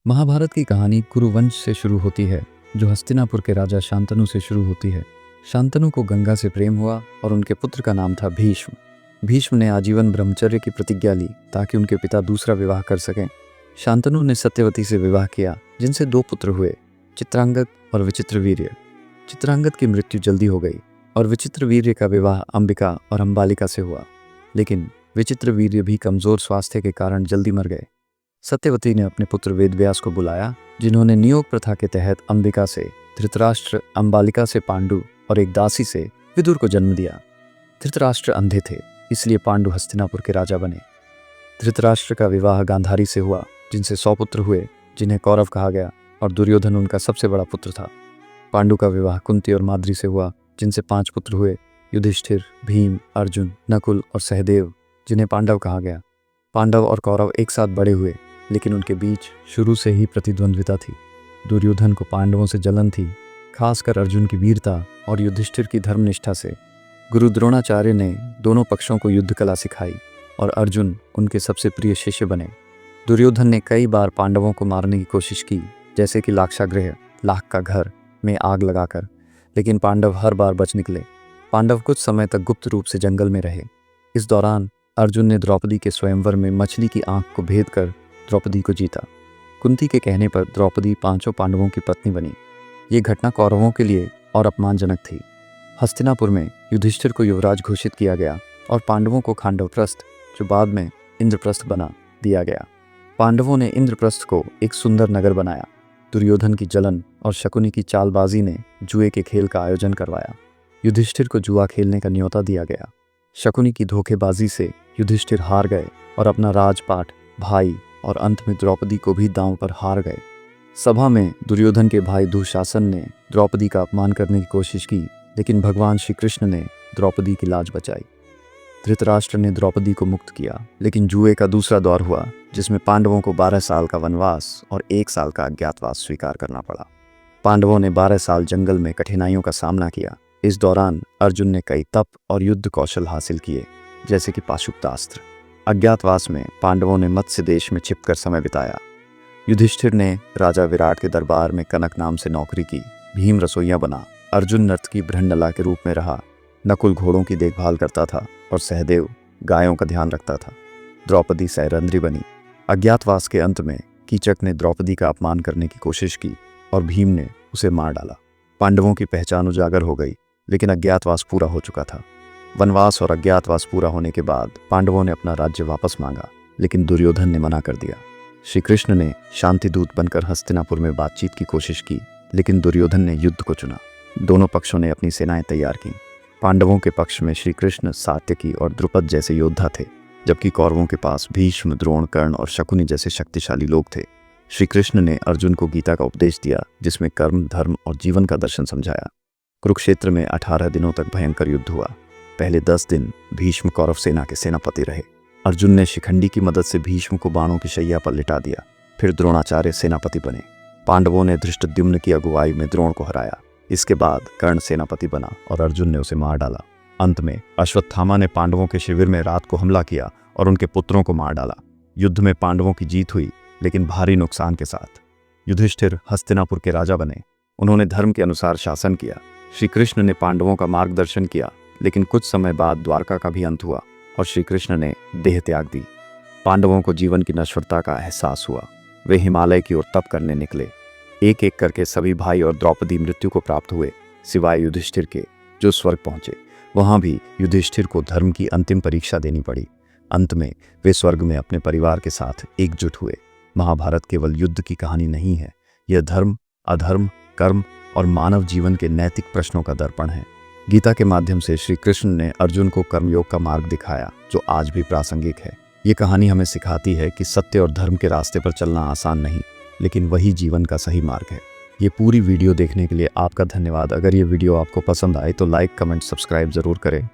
महाभारत की कहानी कुरुवंश से शुरू होती है, जो हस्तिनापुर के राजा शांतनु से शुरू होती है। शांतनु को गंगा से प्रेम हुआ और उनके पुत्र का नाम था भीष्म। भीष्म ने आजीवन ब्रह्मचर्य की प्रतिज्ञा ली ताकि उनके पिता दूसरा विवाह कर सकें। शांतनु ने सत्यवती से विवाह किया, जिनसे 2 पुत्र हुए, चित्रांगद और विचित्रवीर्य। चित्रांगद की मृत्यु जल्दी हो गई और विचित्रवीर्य का विवाह अंबिका और अंबालिका से हुआ, लेकिन विचित्रवीर्य भी कमजोर स्वास्थ्य के कारण जल्दी मर गए। सत्यवती ने अपने पुत्र वेदव्यास को बुलाया, जिन्होंने नियोग प्रथा के तहत अंबिका से धृतराष्ट्र, अंबालिका से पांडु और एक दासी से विदुर को जन्म दिया। धृतराष्ट्र अंधे थे, इसलिए पांडु हस्तिनापुर के राजा बने। धृतराष्ट्र का विवाह गांधारी से हुआ, जिनसे 100 पुत्र हुए, जिन्हें कौरव कहा गया, और दुर्योधन उनका सबसे बड़ा पुत्र था। पांडु का विवाह कुंती और माद्री से हुआ, जिनसे 5 पुत्र हुए, युधिष्ठिर, भीम, अर्जुन, नकुल और सहदेव, जिन्हें पांडव कहा गया। पांडव और कौरव एक साथ बड़े हुए, लेकिन उनके बीच शुरू से ही प्रतिद्वंद्विता थी। दुर्योधन को पांडवों से जलन थी, खासकर अर्जुन की वीरता और युधिष्ठिर की धर्मनिष्ठा से। गुरु द्रोणाचार्य ने दोनों पक्षों को युद्ध कला सिखाई और अर्जुन उनके सबसे प्रिय शिष्य बने। दुर्योधन ने कई बार पांडवों को मारने की कोशिश की, जैसे कि लाक्षागृह, लाख का घर में आग लगाकर, लेकिन पांडव हर बार बच निकले। पांडव कुछ समय तक गुप्त रूप से जंगल में रहे। इस दौरान अर्जुन ने द्रौपदी के स्वयंवर में मछली की आंख को भेद कर द्रौपदी को जीता। कुंती के कहने पर द्रौपदी 5 पांडवों की पत्नी बनी। ये घटना कौरवों के लिए और अपमानजनक थी। हस्तिनापुर में युधिष्ठिर को युवराज घोषित किया गया और पांडवों को खांडवप्रस्थ, जो बाद में इंद्रप्रस्थ बना, दिया गया। पांडवों ने इंद्रप्रस्थ को एक सुंदर नगर बनाया। दुर्योधन की जलन और शकुनी की चालबाजी ने जुए के खेल का आयोजन करवाया। युधिष्ठिर को जुआ खेलने का न्योता दिया गया। शकुनी की धोखेबाजी से युधिष्ठिर हार गए और अपना राजपाट, भाई और अंत में द्रौपदी को भी दांव पर हार गए। सभा में दुर्योधन के भाई दुशासन ने द्रौपदी का अपमान करने की कोशिश की, लेकिन भगवान श्री कृष्ण ने द्रौपदी की लाज बचाई। धृतराष्ट्र ने द्रौपदी को मुक्त किया, लेकिन जुए का दूसरा दौर हुआ, जिसमें पांडवों को 12 साल का वनवास और 1 साल का अज्ञातवास स्वीकार करना पड़ा। पांडवों ने 12 साल जंगल में कठिनाइयों का सामना किया। इस दौरान अर्जुन ने कई तप और युद्ध कौशल हासिल किए, जैसे कि पाशुपतास्त्र। अज्ञातवास में पांडवों ने मत्स्य देश में छिपकर समय बिताया। युधिष्ठिर ने राजा विराट के दरबार में कनक नाम से नौकरी की। भीम रसोइया बना। अर्जुन नर्तकी बृहन्नला के रूप में रहा। नकुल घोड़ों की देखभाल करता था और सहदेव गायों का ध्यान रखता था। द्रौपदी सैरंध्री बनी। अज्ञातवास के अंत में कीचक ने द्रौपदी का अपमान करने की कोशिश की और भीम ने उसे मार डाला। पांडवों की पहचान उजागर हो गई, लेकिन अज्ञातवास पूरा हो चुका था। वनवास और अज्ञातवास पूरा होने के बाद पांडवों ने अपना राज्य वापस मांगा, लेकिन दुर्योधन ने मना कर दिया। श्री कृष्ण ने शांति दूत बनकर हस्तिनापुर में बातचीत की कोशिश की, लेकिन दुर्योधन ने युद्ध को चुना। दोनों पक्षों ने अपनी सेनाएं तैयार की। पांडवों के पक्ष में श्री कृष्ण, सात्यकी और द्रुपद जैसे योद्धा थे, जबकि कौरवों के पास भीष्म, द्रोण, कर्ण और शकुनी जैसे शक्तिशाली लोग थे। श्री कृष्ण ने अर्जुन को गीता का उपदेश दिया, जिसमें कर्म, धर्म और जीवन का दर्शन समझाया। कुरुक्षेत्र में 18 दिनों तक भयंकर युद्ध हुआ। पहले 10 दिन भीष्म कौरव सेना के सेनापति रहे। अर्जुन ने शिखंडी की मदद से भीष्म को बाणों की शैया पर लिटा दिया। फिर द्रोणाचार्य सेनापति बने। पांडवों ने धृष्टद्युम्न की अगुवाई में द्रोण को हराया। इसके बाद कर्ण सेनापति बना और अर्जुन ने उसे मार डाला। अंत में अश्वत्थामा ने पांडवों के शिविर में रात को हमला किया और उनके पुत्रों को मार डाला। युद्ध में पांडवों की जीत हुई, लेकिन भारी नुकसान के साथ। युधिष्ठिर हस्तिनापुर के राजा बने। उन्होंने धर्म के अनुसार शासन किया। श्री कृष्ण ने पांडवों का मार्गदर्शन किया, लेकिन कुछ समय बाद द्वारका का भी अंत हुआ और श्री कृष्ण ने देह त्याग दी। पांडवों को जीवन की नश्वरता का एहसास हुआ। वे हिमालय की ओर तप करने निकले। एक एक करके सभी भाई और द्रौपदी मृत्यु को प्राप्त हुए, सिवाय युधिष्ठिर के, जो स्वर्ग पहुंचे। वहां भी युधिष्ठिर को धर्म की अंतिम परीक्षा देनी पड़ी। अंत में वे स्वर्ग में अपने परिवार के साथ एकजुट हुए। महाभारत केवल युद्ध की कहानी नहीं है, यह धर्म, अधर्म, कर्म और मानव जीवन के नैतिक प्रश्नों का दर्पण है। गीता के माध्यम से श्री कृष्ण ने अर्जुन को कर्मयोग का मार्ग दिखाया, जो आज भी प्रासंगिक है। ये कहानी हमें सिखाती है कि सत्य और धर्म के रास्ते पर चलना आसान नहीं, लेकिन वही जीवन का सही मार्ग है। ये पूरी वीडियो देखने के लिए आपका धन्यवाद। अगर ये वीडियो आपको पसंद आए तो लाइक, कमेंट, सब्सक्राइब जरूर करें।